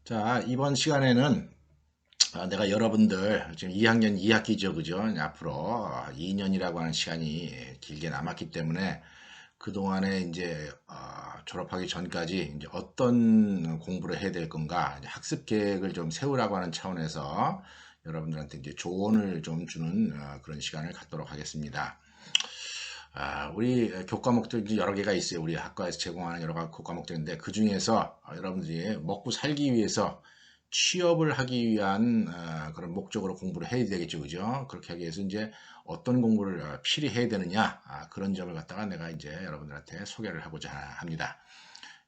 자, 이번 시간에는 내가 여러분들 지금 2학년 2학기죠, 그죠? 앞으로 2년이라고 하는 시간이 길게 남았기 때문에 그동안에 이제 졸업하기 전까지 이제 어떤 공부를 해야 될 건가, 이제 학습 계획을 좀 세우라고 하는 차원에서 여러분들한테 이제 조언을 좀 주는 그런 시간을 갖도록 하겠습니다. 우리 교과목들이 여러 개가 있어요. 우리 학과에서 제공하는 여러 가지 교과목들인데 그 중에서 여러분들이 먹고 살기 위해서 취업을 하기 위한 그런 목적으로 공부를 해야 되겠죠, 그죠? 그렇게 하기 위해서 이제 어떤 공부를 필히 해야 되느냐, 그런 점을 갖다가 내가 이제 여러분들한테 소개를 하고자 합니다.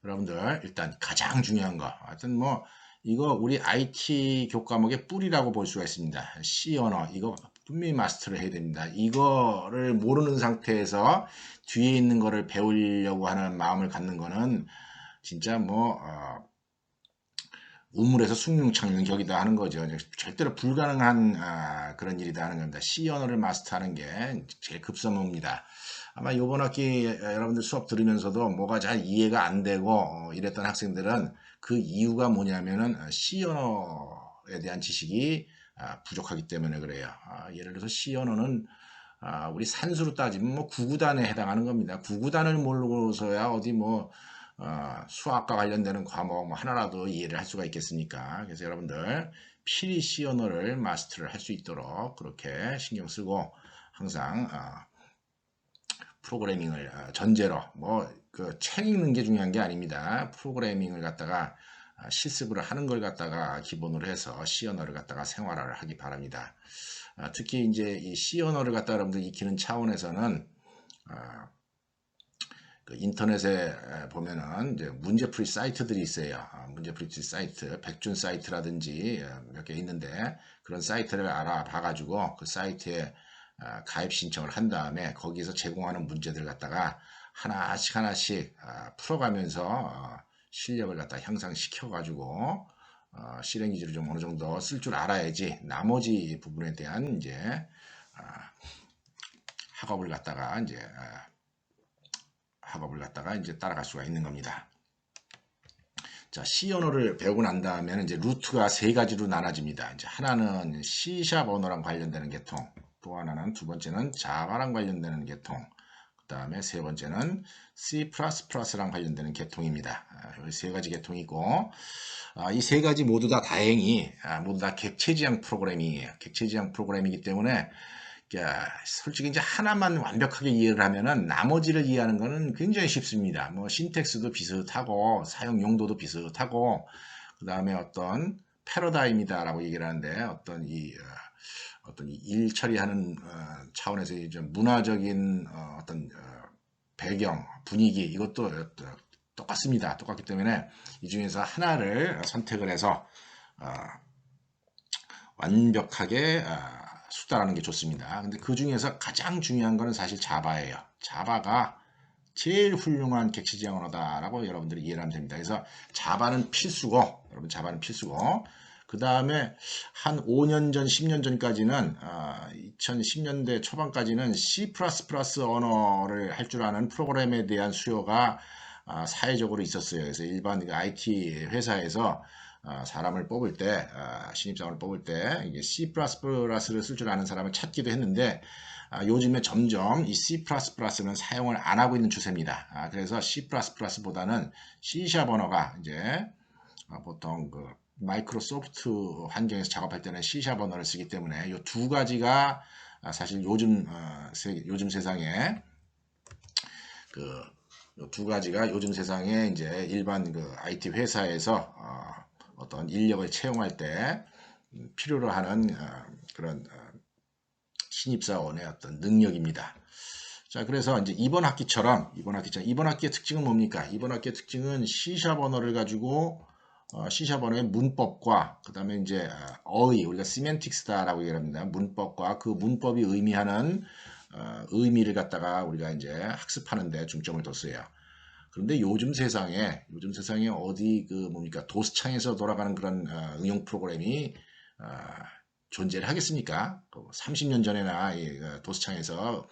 여러분들 일단 가장 중요한 거, 하여튼 뭐 이거 우리 IT 교과목의 뿌리라고 볼 수가 있습니다. C 언어 이거 분명히 마스터를 해야 됩니다. 이거를 모르는 상태에서 뒤에 있는 거를 배우려고 하는 마음을 갖는 거는 진짜 뭐 우물에서 숭늉창룡 격이다 하는 거죠. 절대로 불가능한 그런 일이다 하는 겁니다. C 언어를 마스터하는 게 제일 급선무입니다. 아마 이번 학기 여러분들 수업 들으면서도 뭐가 잘 이해가 안 되고 이랬던 학생들은 그 이유가 뭐냐면은 C 언어에 대한 지식이 부족하기 때문에 그래요. 예를 들어서 C 언어는 우리 산수로 따지면 뭐 구구단에 해당하는 겁니다. 구구단을 모르고서야 어디 뭐 수학과 관련되는 과목 뭐 하나라도 이해를 할 수가 있겠습니까? 그래서 여러분들 필히 C 언어를 마스터를 할 수 있도록 그렇게 신경 쓰고 항상 프로그래밍을 전제로 뭐 그 책 읽는 게 중요한 게 아닙니다. 프로그래밍을 갖다가 실습을 하는 걸 갖다가 기본으로 해서 C 언어를 갖다가 생활화를 하기 바랍니다. 특히 이제 이 C 언어를 갖다가 여러분들 익히는 차원에서는 그 인터넷에 보면은 이제 문제풀이 사이트들이 있어요. 문제풀이 사이트, 백준 사이트라든지 몇 개 있는데 그런 사이트를 알아봐가지고 그 사이트에 가입 신청을 한 다음에 거기서 제공하는 문제들 갖다가 하나씩 풀어가면서 실력을 갖다 향상시켜가지고 실행 기술을 좀 어느 정도 쓸 줄 알아야지 나머지 부분에 대한 이제 학업을 갖다가 이제 따라갈 수가 있는 겁니다. 자, C 언어를 배우고 난 다음에는 이제 루트가 세 가지로 나눠집니다. 이제 하나는 C# 언어랑 관련되는 계통, 또 하나는 두 번째는 자바랑 관련되는 계통, 그 다음에 세 번째는 C++랑 관련되는 계통입니다. 이 세 가지 계통이고, 이 세 가지 모두 다 다행히 모두 다 객체지향 프로그래밍이에요. 객체지향 프로그래밍이기 때문에 솔직히 이제 하나만 완벽하게 이해를 하면은 나머지를 이해하는 거는 굉장히 쉽습니다. 뭐 신텍스도 비슷하고 사용 용도도 비슷하고 그 다음에 어떤 패러다임이다라고 얘기를 하는데 어떤 일 처리하는 차원에서 좀 문화적인 어떤 배경 분위기 이것도 똑같습니다. 똑같기 때문에 이 중에서 하나를 선택을 해서 완벽하게 숙달하는 게 좋습니다. 근데 그 중에서 가장 중요한 거는 사실 자바예요. 자바가 제일 훌륭한 객체지향 언어다라고 여러분들이 이해를 하면 됩니다. 그래서 자바는 필수고, 여러분 자바는 필수고, 그 다음에 한 5년 전, 10년 전까지는, 2010년대 초반까지는 C++ 언어를 할 줄 아는 프로그램에 대한 수요가 사회적으로 있었어요. 그래서 일반 IT 회사에서 사람을 뽑을 때, 신입사원을 뽑을 때 이게 C++를 쓸 줄 아는 사람을 찾기도 했는데 요즘에 점점 이 C++는 사용을 안 하고 있는 추세입니다. 그래서 C++보다는 C# 언어가 이제 보통 그 마이크로소프트 환경에서 작업할 때는 C# 언어를 쓰기 때문에 이 두 가지가 사실 요즘 세상에 그 두 가지가 요즘 세상에 이제 일반 그 IT 회사에서 어떤 인력을 채용할 때 필요로 하는 그런 신입사원의 어떤 능력입니다. 자, 그래서 이제 이번 학기의 특징은 뭡니까? 이번 학기의 특징은 C# 언어를 가지고 C# 언어의 문법과 그 다음에 이제 어휘, 우리가 시멘틱스다라고 얘기합니다. 문법과 그 문법이 의미하는 의미를 갖다가 우리가 이제 학습하는 데 중점을 뒀어요. 그런데 요즘 세상에 어디 그 뭡니까 도스창에서 돌아가는 그런 응용 프로그램이 존재를 하겠습니까? 30년 전에나 도스창에서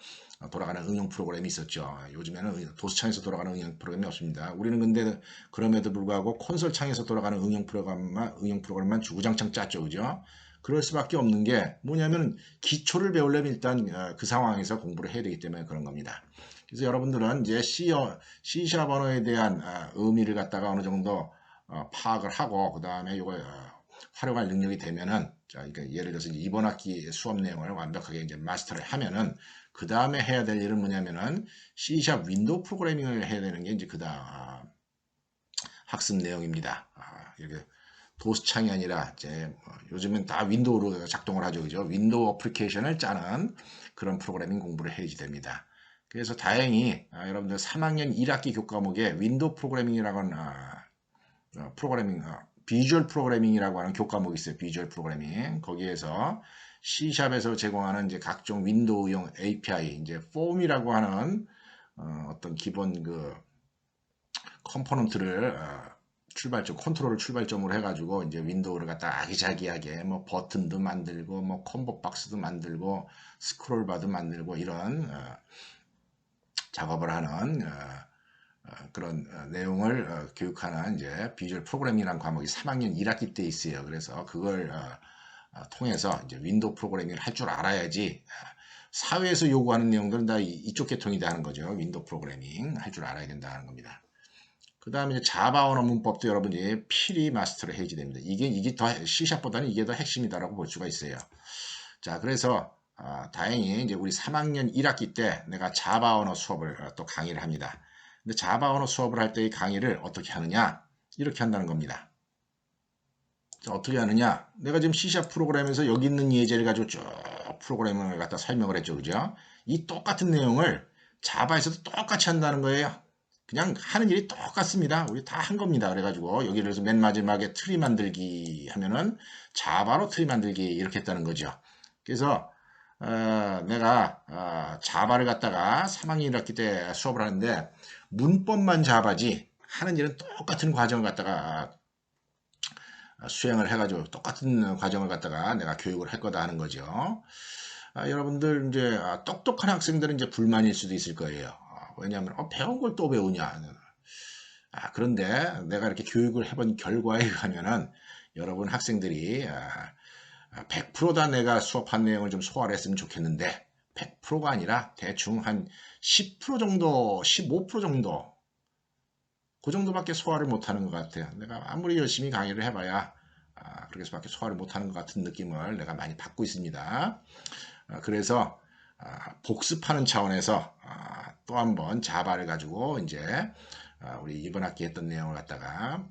돌아가는 응용 프로그램이 있었죠. 요즘에는 도스창에서 돌아가는 응용 프로그램이 없습니다. 우리는 근데 그럼에도 불구하고 콘솔창에서 돌아가는 응용 프로그램만 주구장창 짰죠. 그죠? 그럴 수밖에 없는 게 뭐냐면 기초를 배우려면 일단 그 상황에서 공부를 해야 되기 때문에 그런 겁니다. 그래서 여러분들은 이제 C# 언어에 대한 의미를 갖다가 어느 정도 파악을 하고 그 다음에 이걸 활용할 능력이 되면은 자, 그러니까 예를 들어서 이번 학기 수업 내용을 완벽하게 이제 마스터를 하면은 그 다음에 해야 될 일은 뭐냐면은 C# 윈도우 프로그래밍을 해야 되는 게 이제 그다음 학습 내용입니다. 이렇게 도스창이 아니라 이제 요즘은 다 윈도우로 작동을 하죠, 그죠? 윈도우 어플리케이션을 짜는 그런 프로그래밍 공부를 해야지 됩니다. 그래서 다행히 여러분들 3학년 1학기 교과목에 윈도우 프로그래밍이라고 하는 프로그래밍 비주얼 프로그래밍이라고 하는 교과목이 있어요. 비주얼 프로그래밍. 거기에서 C샵에서 제공하는 이제 각종 윈도우용 API, 이제 폼이라고 하는 어떤 기본 그 컴포넌트를 출발점, 컨트롤을 출발점으로 해가지고 이제 윈도우를 갖다 아기자기하게 뭐 버튼도 만들고 뭐 콤보 박스도 만들고 스크롤 바도 만들고 이런 작업을 하는 그런 내용을 교육하는 이제 비주얼 프로그래밍이라는 과목이 3학년 1학기 때 있어요. 그래서 그걸 통해서 이제 윈도우 프로그래밍을 할 줄 알아야지 사회에서 요구하는 내용들은 다 이쪽 계통이다 하는 거죠. 윈도우 프로그래밍 할 줄 알아야 된다는 겁니다. 그 다음에 이제 자바 언어 문법도 여러분이 필히 마스터를 해야지 됩니다. 이게 더 C샵보다는 이게 더 핵심이다라고 볼 수가 있어요. 자, 그래서 다행히 이제 우리 3학년 1학기 때 내가 자바 언어 수업을 또 강의를 합니다. 근데 자바 언어 수업을 할 때 이 강의를 어떻게 하느냐? 이렇게 한다는 겁니다. 자, 어떻게 하느냐? 내가 지금 C샵 프로그램에서 여기 있는 예제를 가지고 쭉 프로그램을 갖다 설명을 했죠. 그죠? 이 똑같은 내용을 자바에서도 똑같이 한다는 거예요. 그냥 하는 일이 똑같습니다. 우리 다 한 겁니다. 그래가지고 여기 그래서 맨 마지막에 트리 만들기 하면은 자바로 트리 만들기 이렇게 했다는 거죠. 그래서 내가 자바를 갖다가 3학년 1학기 때 수업을 하는데 문법만 자바지 하는 일은 똑같은 과정을 갖다가 수행을 해가지고 똑같은 과정을 갖다가 내가 교육을 할 거다 하는 거죠. 여러분들 이제 똑똑한 학생들은 이제 불만일 수도 있을 거예요. 왜냐하면 배운 걸 또 배우냐. 그런데 내가 이렇게 교육을 해본 결과에 의하면은 여러분 학생들이 100%다 내가 수업한 내용을 좀 소화를 했으면 좋겠는데 100%가 아니라 대충 한 10% 정도, 15% 정도 그 정도밖에 소화를 못하는 것 같아요. 내가 아무리 열심히 강의를 해봐야 그렇게밖에 소화를 못하는 것 같은 느낌을 내가 많이 받고 있습니다. 그래서 복습하는 차원에서 또 한 번 자바를 가지고 이제 우리 이번 학기 했던 내용을 갖다가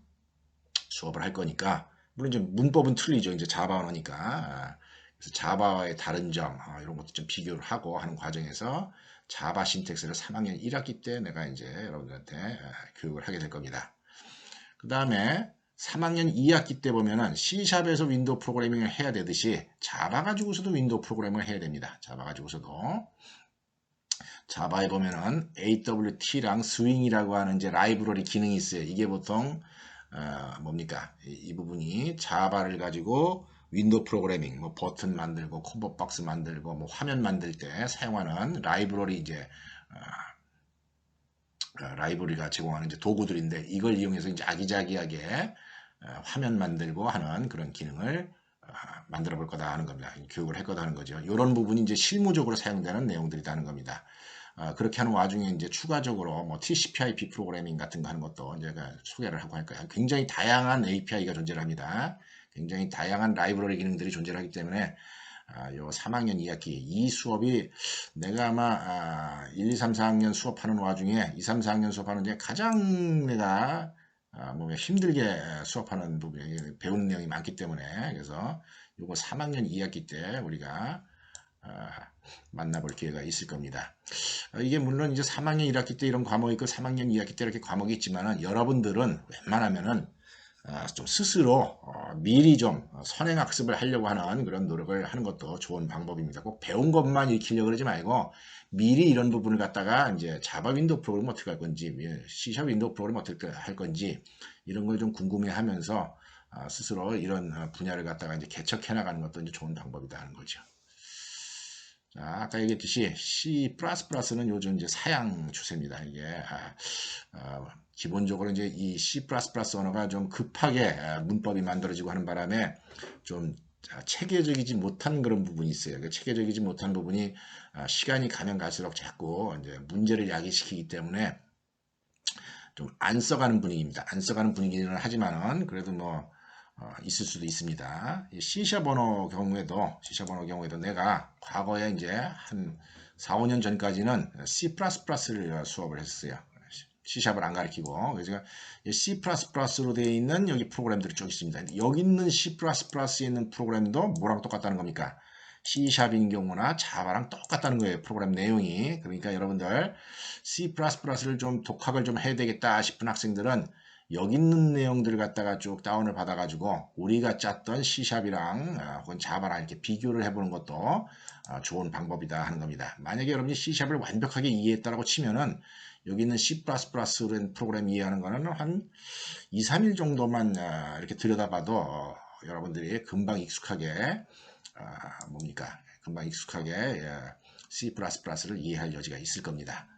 수업을 할 거니까 물론 이제 문법은 틀리죠. 이제 자바 언어니까 그래서 자바와의 다른 점 이런 것도 좀 비교를 하고 하는 과정에서 자바 신텍스를 3학년 1학기 때 내가 이제 여러분들한테 교육을 하게 될 겁니다. 그 다음에 3학년 2학기 때 보면은 C샵에서 윈도우 프로그래밍을 해야 되듯이 자바 가지고서도 윈도우 프로그래밍을 해야 됩니다. 자바 가지고서도 자바에 보면은 AWT랑 스윙이라고 하는 이제 라이브러리 기능이 있어요. 이게 보통 뭡니까? 이 부분이 자바를 가지고 윈도우 프로그래밍, 뭐 버튼 만들고 콤보 박스 만들고 뭐 화면 만들 때 사용하는 라이브러리 이제 라이브러리가 제공하는 이제 도구들인데 이걸 이용해서 이제 아기자기하게 화면 만들고 하는 그런 기능을 만들어 볼 거다 하는 겁니다. 교육을 할 거다 하는 거죠. 이런 부분이 이제 실무적으로 사용되는 내용들이다 하는 겁니다. 그렇게 하는 와중에 이제 추가적으로 뭐 TCP/IP 프로그래밍 같은 거 하는 것도 제가 소개를 하고 할 거예요. 굉장히 다양한 API가 존재합니다. 굉장히 다양한 라이브러리 기능들이 존재하기 때문에 요 3학년 2학기 이 수업이 내가 아마 1, 2, 3, 4학년 수업하는 와중에 2, 3, 4학년 수업하는 중에 가장 내가 뭐 힘들게 수업하는 부분이 배우는 내용이 많기 때문에 그래서 요거 3학년 2학기 때 우리가 만나볼 기회가 있을 겁니다. 이게 물론 이제 3학년 1학기 때 이런 과목이 있고 3학년 2학기 때 이렇게 과목이 있지만은 여러분들은 웬만하면은 좀 스스로 미리 좀 선행학습을 하려고 하는 그런 노력을 하는 것도 좋은 방법입니다. 꼭 배운 것만 익히려고 그러지 말고 미리 이런 부분을 갖다가 이제 자바 윈도우 프로그램 어떻게 할 건지, C샵 윈도우 프로그램 어떻게 할 건지 이런 걸 좀 궁금해 하면서 스스로 이런 분야를 갖다가 이제 개척해 나가는 것도 이제 좋은 방법이다 하는 거죠. 자, 아까 얘기했듯이 C++는 요즘 이제 사양 추세입니다. 이게 기본적으로 이제 이 C++ 언어가 좀 급하게 문법이 만들어지고 하는 바람에 좀 체계적이지 못한 그런 부분이 있어요. 그 체계적이지 못한 부분이 시간이 가면 갈수록 자꾸 이제 문제를 야기시키기 때문에 좀 안 써가는 분위기입니다. 안 써가는 분위기는 하지만은 그래도 뭐 있을 수도 있습니다. C샵 언어 경우에도 내가 과거에 이제 한 4, 5년 전까지는 C++를 수업을 했어요. C샵을 안 가르치고 그래서 C++로 되어 있는 여기 프로그램들이 쭉 있습니다. 여기 있는 C++에 있는 프로그램도 뭐랑 똑같다는 겁니까? C샵인 경우나 자바랑 똑같다는 거예요. 프로그램 내용이. 그러니까 여러분들 C++를 좀 독학을 좀 해야 되겠다 싶은 학생들은 여기 있는 내용들을 갖다가 쭉 다운을 받아가지고 우리가 짰던 C샵이랑 혹은 자바랑 이렇게 비교를 해보는 것도 좋은 방법이다 하는 겁니다. 만약에 여러분이 C샵을 완벽하게 이해했다고 치면은 여기 있는 C++라는 프로그램 이해하는 거는 한 2, 3일 정도만 이렇게 들여다봐도 여러분들이 금방 익숙하게 금방 익숙하게 C++를 이해할 여지가 있을 겁니다.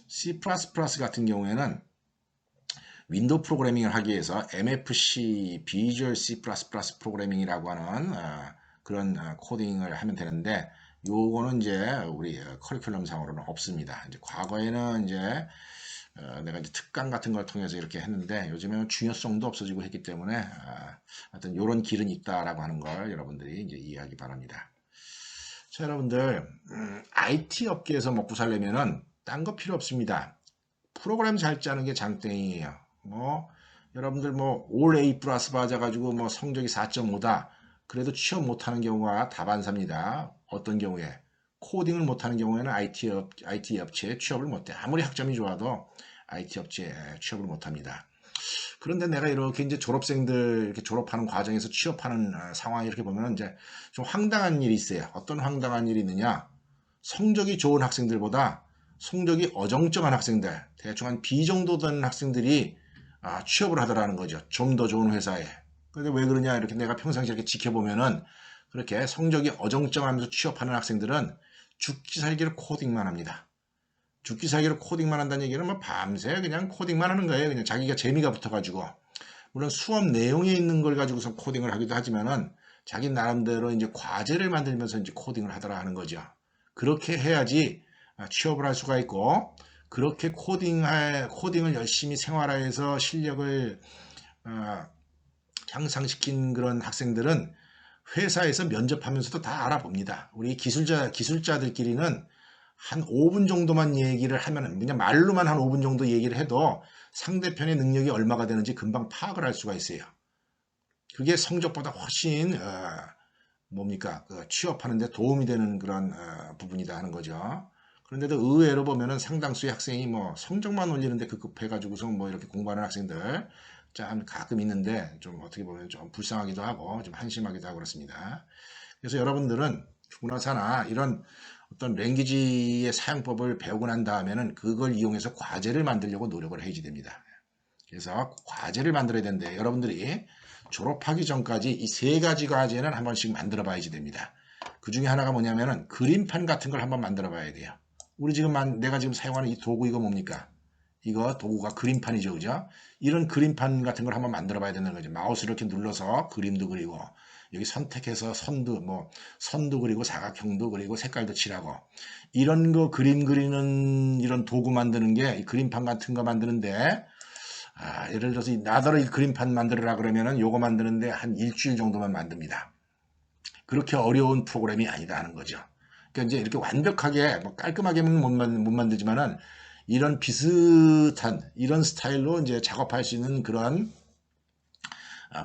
C++ 같은 경우에는 윈도우 프로그래밍을 하기 위해서 MFC, 비주얼 C++ 프로그래밍이라고 하는 그런 코딩을 하면 되는데 요거는 이제 우리 커리큘럼 상으로는 없습니다. 이제 과거에는 이제 내가 이제 특강 같은 걸 통해서 이렇게 했는데 요즘에는 중요성도 없어지고 했기 때문에 하여튼 요런 길은 있다라고 하는 걸 여러분들이 이제 이해하기 바랍니다. 자, 여러분들 IT 업계에서 먹고 살려면은 딴 거 필요 없습니다. 프로그램 잘 짜는 게 장땡이에요. 뭐 여러분들 뭐 올 A 플러스 받아가지고 뭐 성적이 4.5다. 그래도 취업 못하는 경우가 다반사입니다. 어떤 경우에 코딩을 못하는 경우에는 IT 업체에 취업을 못해. 아무리 학점이 좋아도 IT 업체에 취업을 못합니다. 그런데 내가 이렇게 이제 졸업생들 이렇게 졸업하는 과정에서 취업하는 상황 이렇게 보면 이제 좀 황당한 일이 있어요. 어떤 황당한 일이 있느냐? 성적이 좋은 학생들보다 성적이 어정쩡한 학생들, 대충 한 B 정도 된 학생들이 취업을 하더라는 거죠. 좀 더 좋은 회사에. 근데 왜 그러냐? 이렇게 내가 평상시에 이렇게 지켜보면은 그렇게 성적이 어정쩡하면서 취업하는 학생들은 죽기 살기를 코딩만 합니다. 죽기 살기로 코딩만 한다는 얘기는 뭐 밤새 그냥 코딩만 하는 거예요. 그냥 자기가 재미가 붙어가지고. 물론 수업 내용에 있는 걸 가지고서 코딩을 하기도 하지만은 자기 나름대로 이제 과제를 만들면서 이제 코딩을 하더라 하는 거죠. 그렇게 해야지 취업을 할 수가 있고, 그렇게 코딩을 열심히 생활화해서 실력을 향상시킨 그런 학생들은 회사에서 면접하면서도 다 알아봅니다. 우리 기술자들끼리는 한 5분 정도만 얘기를 하면, 그냥 말로만 한 5분 정도 얘기를 해도 상대편의 능력이 얼마가 되는지 금방 파악을 할 수가 있어요. 그게 성적보다 훨씬 그 취업하는데 도움이 되는 그런 부분이다 하는 거죠. 그런데도 의외로 보면은 상당수의 학생이 뭐 성적만 올리는데 급급해가지고서 뭐 이렇게 공부하는 학생들 참 가끔 있는데 좀 어떻게 보면 좀 불쌍하기도 하고 좀 한심하기도 하고 그렇습니다. 그래서 여러분들은 죽으나 이런 어떤 랭귀지의 사용법을 배우고 난 다음에는 그걸 이용해서 과제를 만들려고 노력을 해야지 됩니다. 그래서 과제를 만들어야 되는데 여러분들이 졸업하기 전까지 이 세 가지 과제는 한 번씩 만들어 봐야지 됩니다. 그 중에 하나가 뭐냐면은 그림판 같은 걸 한번 만들어 봐야 돼요. 우리 지금 내가 지금 사용하는 이 도구 이거 뭡니까? 이거 도구가 그림판이죠, 그죠? 이런 그림판 같은 걸 한번 만들어 봐야 되는 거죠. 마우스를 이렇게 눌러서 그림도 그리고 여기 선택해서 선도 그리고 사각형도 그리고 색깔도 칠하고 이런 거 그림 그리는 이런 도구 만드는 게 그림판 같은 거 만드는데 예를 들어서 나더러 이 그림판 만들어라 그러면은 요거 만드는데 한 일주일 정도만 만듭니다. 그렇게 어려운 프로그램이 아니다 하는 거죠. 그러니까 이제 이렇게 완벽하게 뭐 깔끔하게는 못 만들지만은 이런 비슷한 이런 스타일로 이제 작업할 수 있는 그런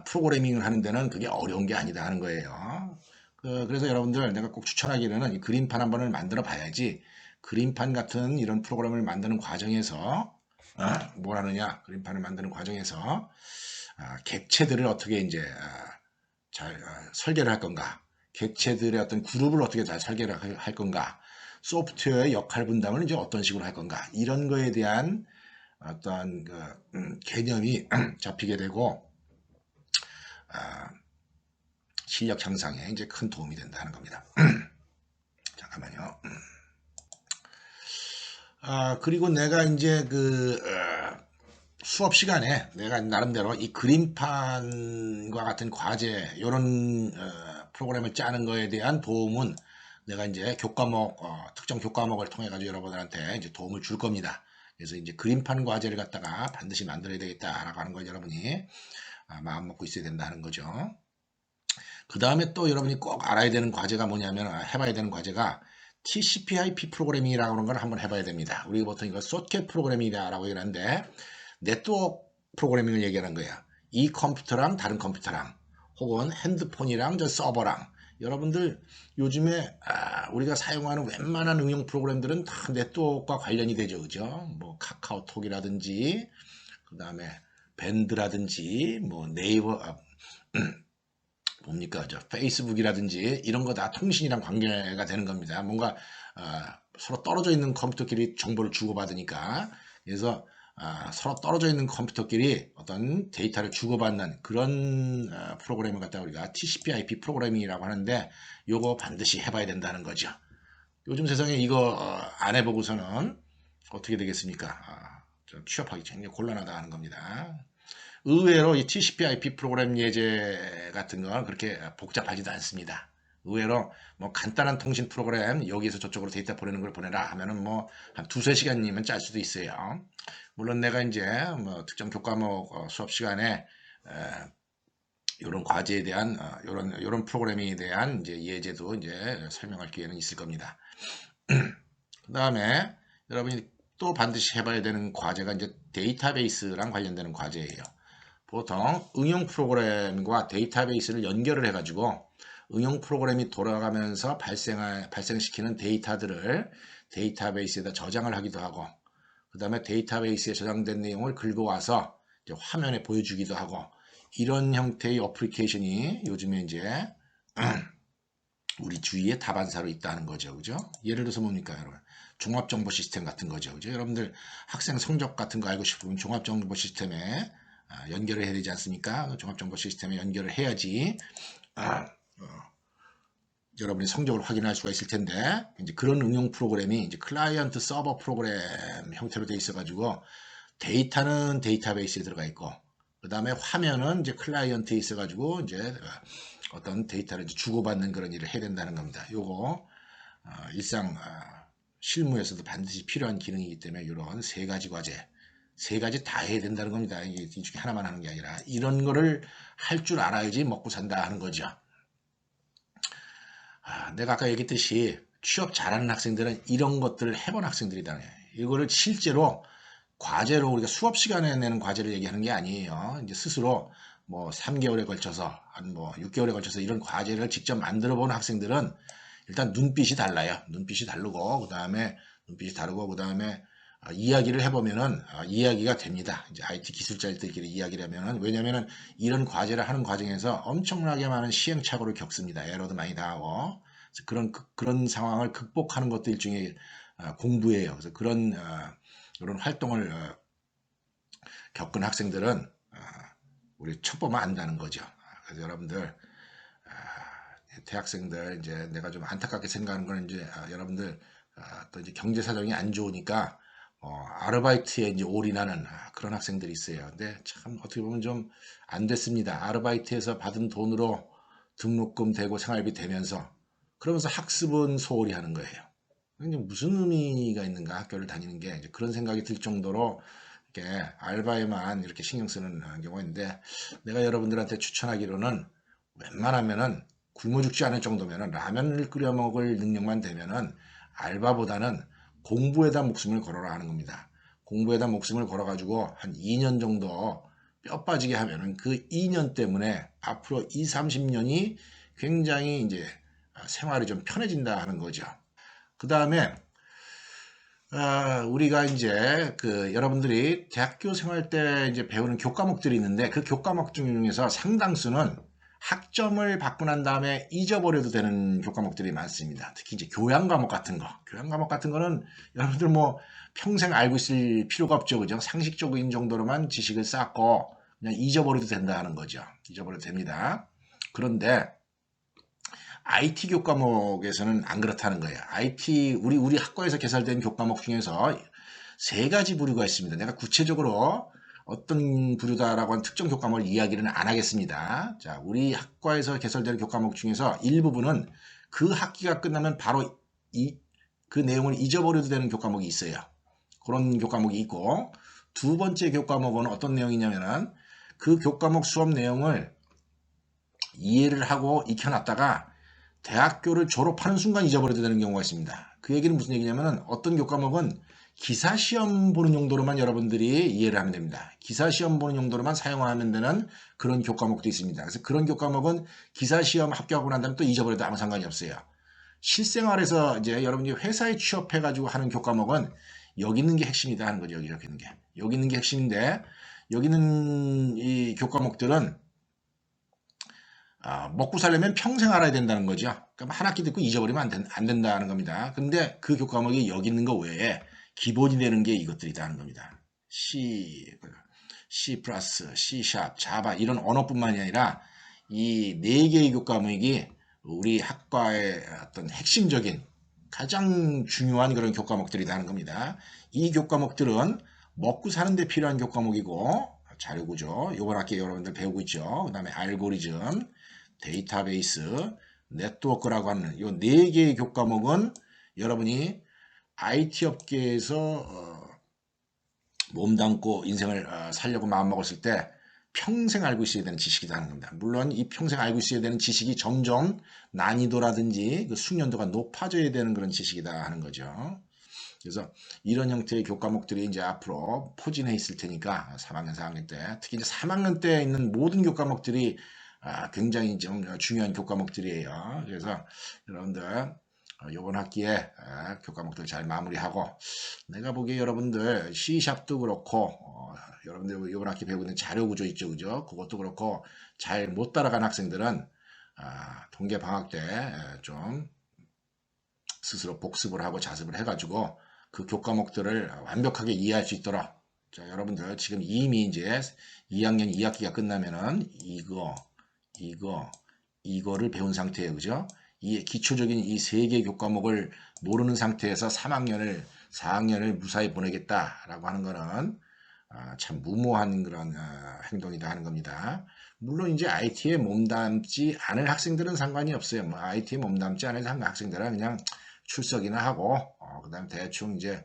프로그래밍을 하는 데는 그게 어려운 게 아니다 하는 거예요. 그래서 여러분들 내가 꼭 추천하기로는 이 그림판 한 번을 만들어 봐야지 그림판 같은 이런 프로그램을 만드는 과정에서 뭘 하느냐 그림판을 만드는 과정에서 객체들을 어떻게 이제 잘 설계를 할 건가 객체들의 어떤 그룹을 어떻게 잘 설계를 할 건가 소프트웨어의 역할 분담을 이제 어떤 식으로 할 건가 이런 거에 대한 어떤 개념이 잡히게 되고 실력 향상에 이제 큰 도움이 된다는 겁니다. 잠깐만요. 그리고 내가 이제 수업 시간에 내가 나름대로 이 그림판과 같은 과제 이런 프로그램을 짜는 거에 대한 도움은 내가 이제 교과목 특정 교과목을 통해 가지고 여러분들한테 이제 도움을 줄 겁니다. 그래서 이제 그림판 과제를 갖다가 반드시 만들어야 되겠다라고 하는 걸 여러분이 마음 먹고 있어야 된다는 거죠. 그 다음에 또 여러분이 꼭 알아야 되는 과제가 뭐냐면 해봐야 되는 과제가 TCP/IP 프로그래밍이라고 하는 걸 한번 해봐야 됩니다. 우리가 보통 이거 소켓 프로그래밍이라고 얘기하는데 네트워크 프로그래밍을 얘기하는 거야. 이 컴퓨터랑 다른 컴퓨터랑 혹은 핸드폰이랑 저 서버랑 여러분들 요즘에 우리가 사용하는 웬만한 응용 프로그램들은 다 네트워크와 관련이 되죠. 그죠? 뭐 카카오톡이라든지 그 다음에 밴드라든지 뭐 네이버 뭡니까 저 페이스북이라든지 이런 거 다 통신이랑 관계가 되는 겁니다. 뭔가 서로 떨어져 있는 컴퓨터끼리 정보를 주고받으니까 그래서 서로 떨어져 있는 컴퓨터끼리 어떤 데이터를 주고받는 그런 프로그램을 갖다 우리가 TCP/IP 프로그래밍이라고 하는데 요거 반드시 해봐야 된다는 거죠. 요즘 세상에 이거 안 해보고서는 어떻게 되겠습니까? 좀 취업하기 굉장히 곤란하다 하는 겁니다. 의외로 이 TCP/IP 프로그램 예제 같은 건 그렇게 복잡하지도 않습니다. 의외로 뭐 간단한 통신 프로그램 여기서 저쪽으로 데이터 보내는 걸 보내라 하면은 뭐 한 두세 시간이면 짤 수도 있어요. 물론 내가 이제 뭐 특정 교과목 수업 시간에 이런 과제에 대한 이런 프로그래밍에 대한 이제 예제도 이제 설명할 기회는 있을 겁니다. 그 다음에 여러분이 또 반드시 해봐야 되는 과제가 이제 데이터베이스랑 관련되는 과제예요. 보통 응용 프로그램과 데이터베이스를 연결을 해가지고 응용 프로그램이 돌아가면서 발생시키는 데이터들을 데이터베이스에다 저장을 하기도 하고 그 다음에 데이터베이스에 저장된 내용을 긁어와서 이제 화면에 보여주기도 하고 이런 형태의 어플리케이션이 요즘에 이제 우리 주위에 다반사로 있다는 거죠. 그죠? 예를 들어서 뭡니까, 여러분? 종합정보 시스템 같은 거죠. 그죠? 여러분들 학생 성적 같은 거 알고 싶으면 종합정보 시스템에 연결을 해야 되지 않습니까? 종합정보 시스템에 연결을 해야지 여러분이 성적을 확인할 수가 있을 텐데 이제 그런 응용 프로그램이 이제 클라이언트 서버 프로그램 형태로 되어 있어 가지고 데이터는 데이터베이스에 들어가 있고 그 다음에 화면은 이제 클라이언트에 있어 가지고 이제 어떤 데이터를 이제 주고받는 그런 일을 해야 된다는 겁니다. 요거 일상 실무에서도 반드시 필요한 기능이기 때문에 이런 세 가지 과제 세 가지 다 해야 된다는 겁니다. 이 중에 하나만 하는 게 아니라 이런 거를 할 줄 알아야지 먹고 산다 하는 거죠. 내가 아까 얘기했듯이 취업 잘하는 학생들은 이런 것들을 해본 학생들이다. 이거를 실제로 과제로 우리가 수업 시간에 내는 과제를 얘기하는 게 아니에요. 이제 스스로 뭐 3개월에 걸쳐서 한 뭐 6개월에 걸쳐서 이런 과제를 직접 만들어 본 학생들은 일단 눈빛이 달라요. 눈빛이 다르고 그다음에 눈빛이 다르고 그다음에 이야기를 해보면은 이야기가 됩니다. 이제 IT 기술자들끼리 이야기를 하면은 왜냐면은 이런 과제를 하는 과정에서 엄청나게 많은 시행착오를 겪습니다. 에러도 많이 당하고 그런 상황을 극복하는 것도 일종의 공부예요. 그래서 그런 활동을 겪은 학생들은 우리 첩보만 안다는 거죠. 그래서 여러분들 대학생들 이제 내가 좀 안타깝게 생각하는 건 이제 여러분들 또 이제 경제 사정이 안 좋으니까 아르바이트에 이제 올인하는 그런 학생들이 있어요. 근데 참 어떻게 보면 좀 안 됐습니다. 아르바이트에서 받은 돈으로 등록금 대고 생활비 되면서 그러면서 학습은 소홀히 하는 거예요. 이게 무슨 의미가 있는가 학교를 다니는 게 이제 그런 생각이 들 정도로 이렇게 알바에만 이렇게 신경 쓰는 경우가 있는데 내가 여러분들한테 추천하기로는 웬만하면은 굶어 죽지 않을 정도면은 라면을 끓여 먹을 능력만 되면은 알바보다는 공부에다 목숨을 걸어라 하는 겁니다. 공부에다 목숨을 걸어가지고 한 2년 정도 뼈 빠지게 하면은 그 2년 때문에 앞으로 2, 30년이 굉장히 이제 생활이 좀 편해진다 하는 거죠. 그 다음에 우리가 이제 여러분들이 대학교 생활 때 이제 배우는 교과목들이 있는데 그 교과목 중에서 상당수는 학점을 받고 난 다음에 잊어버려도 되는 교과목들이 많습니다. 특히 이제 교양 과목 같은 거. 교양 과목 같은 거는 여러분들 뭐 평생 알고 있을 필요가 없죠. 그죠? 상식적인 정도로만 지식을 쌓고 그냥 잊어버려도 된다 하는 거죠. 잊어버려도 됩니다. 그런데 IT 교과목에서는 안 그렇다는 거예요. IT 우리 학과에서 개설된 교과목 중에서 세 가지 부류가 있습니다. 내가 구체적으로 어떤 부류다라고 하는 특정 교과목을 이야기는 안 하겠습니다. 자, 우리 학과에서 개설되는 교과목 중에서 일부분은 그 학기가 끝나면 바로 그 내용을 잊어버려도 되는 교과목이 있어요. 그런 교과목이 있고, 두 번째 교과목은 어떤 내용이냐면은 그 교과목 수업 내용을 이해를 하고 익혀놨다가 대학교를 졸업하는 순간 잊어버려도 되는 경우가 있습니다. 그 얘기는 무슨 얘기냐면은 어떤 교과목은 기사 시험 보는 용도로만 여러분들이 이해를 하면 됩니다. 기사 시험 보는 용도로만 사용을 하면 되는 그런 교과목도 있습니다. 그래서 그런 교과목은 기사 시험 합격하고 난 다음에 또 잊어버려도 아무 상관이 없어요. 실생활에서 이제 여러분이 회사에 취업해가지고 하는 교과목은 여기 있는 게 핵심이다 하는 거죠. 여기 이렇게 있는 게. 여기 있는 게 핵심인데, 여기 있는 이 교과목들은 먹고 살려면 평생 알아야 된다는 거죠. 그럼 한 학기 듣고 잊어버리면 안 된다는 겁니다. 근데 그 교과목이 여기 있는 거 외에 기본이 되는 게 이것들이다 하는 겁니다. C 플러스, C 샵, 자바 이런 언어뿐만이 아니라 이 네 개의 교과목이 우리 학과의 어떤 핵심적인 가장 중요한 그런 교과목들이다 하는 겁니다. 이 교과목들은 먹고 사는 데 필요한 교과목이고 자료구조, 이번 학기에 여러분들 배우고 있죠. 그 다음에 알고리즘, 데이터베이스, 네트워크라고 하는 이 네 개의 교과목은 여러분이 IT 업계에서 몸담고 인생을 살려고 마음먹었을 때 평생 알고 있어야 되는 지식이다 하는 겁니다. 물론 이 평생 알고 있어야 되는 지식이 점점 난이도라든지 그 숙련도가 높아져야 되는 그런 지식이다 하는 거죠. 그래서 이런 형태의 교과목들이 이제 앞으로 포진해 있을 테니까 3학년, 4학년 때 특히 이제 3학년 때 있는 모든 교과목들이 굉장히 좀 중요한 교과목들이에요. 그래서 여러분들 이번 학기에 교과목들 잘 마무리하고 내가 보기에 여러분들 C샵도 그렇고 여러분들 이번 학기 배우고 있는 자료 구조 있죠, 그죠? 그것도 그렇고 잘 못 따라간 학생들은 동계 방학 때 좀 스스로 복습을 하고 자습을 해가지고 그 교과목들을 완벽하게 이해할 수 있도록 자 여러분들 지금 이미 이제 2학년 2학기가 끝나면은 이거를 배운 상태예요, 그죠? 이 기초적인 이 세 개 교과목을 모르는 상태에서 3학년을 4학년을 무사히 보내겠다라고 하는 거는 참 무모한 그런 행동이다 하는 겁니다. 물론 이제 IT에 몸담지 않을 학생들은 상관이 없어요. 뭐 IT에 몸담지 않을 학생들은 그냥 출석이나 하고 그다음 대충 이제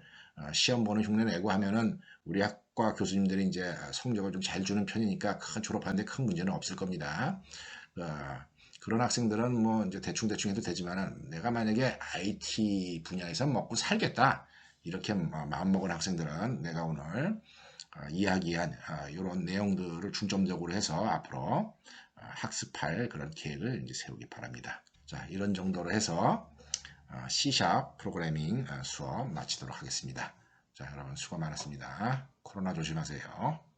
시험 보는 흉내 내고 하면은 우리 학과 교수님들이 이제 성적을 좀 잘 주는 편이니까 큰 졸업하는데 큰 문제는 없을 겁니다. 그런 학생들은 뭐 이제 대충 해도 되지만은 내가 만약에 IT 분야에서 먹고 살겠다 이렇게 마음먹은 학생들은 내가 오늘 이야기한 이런 내용들을 중점적으로 해서 앞으로 학습할 그런 계획을 이제 세우기 바랍니다. 자, 이런 정도로 해서 C샵 프로그래밍 수업 마치도록 하겠습니다. 자, 여러분 수고 많았습니다. 코로나 조심하세요.